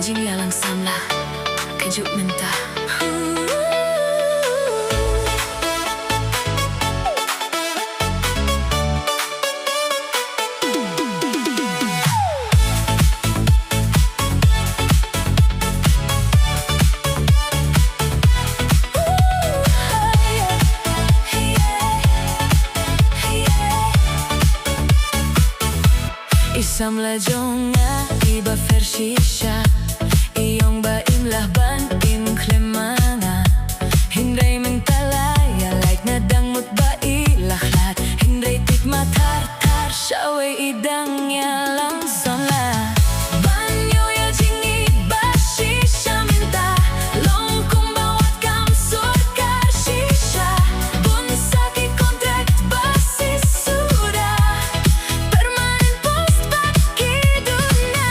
Kajing yalang samla Kajuk minta Isam lajonga iba fersisha Iyong ba imlahban imklemanga Hindray mentalaya like nadangmut ba ilahlat Hindray tikmatartar syaway idang yalang sonla Banyo ya jingi bashisha minta Long kumbawat kam surkar shisha Bunsaki kontrak basis sudah Permanen post bagi dunia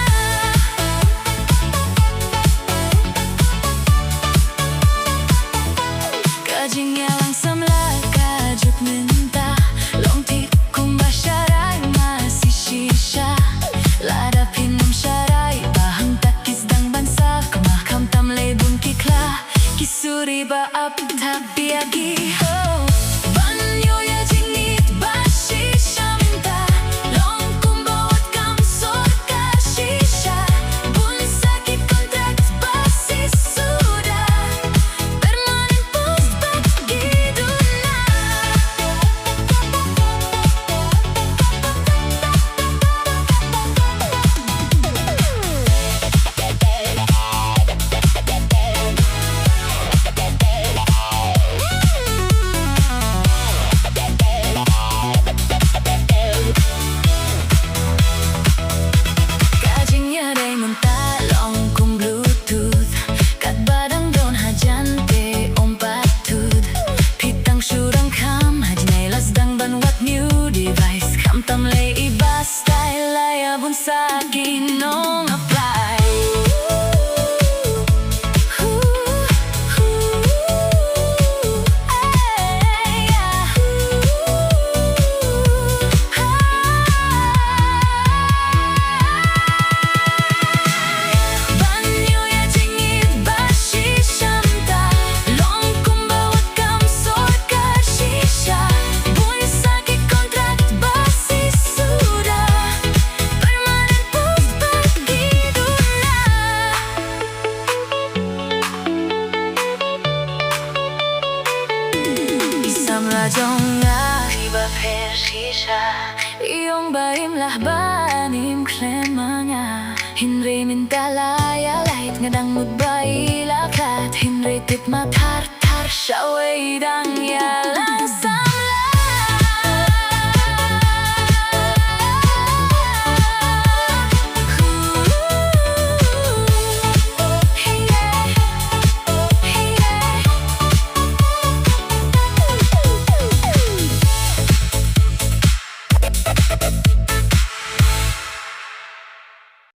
Kajing yalang samla kajuk minta Long tik kumbasyarai masih shisha Lada pinum syarai bahang takis dang bansa Kemakam tamlay bun kikla Kisuri ba ap tabiagi ho Banyo ya jingit bashisha minta Long kumbawat kam surkar shisha Bunsaki kontrak basis sudah Permanen post bagi dunia Kajing yaday mentalong kum bluetooth Kat badang daun hajante om patud Pitang syurang kam hajinay lasdang banwat new device Kam tamlay iba style laya bun sa ginong apply Banyo ya jingit bashisha minta Long kumbawat kam surkar shisha Bunsaki kontrak basis sudah Permanen post bagi dunia Isam lajonga iba fersisha Iyong ba imlahban imklemanga Hindray mintalaya light ngadang ba ilakat Hindray tip matartar syaway dang yalang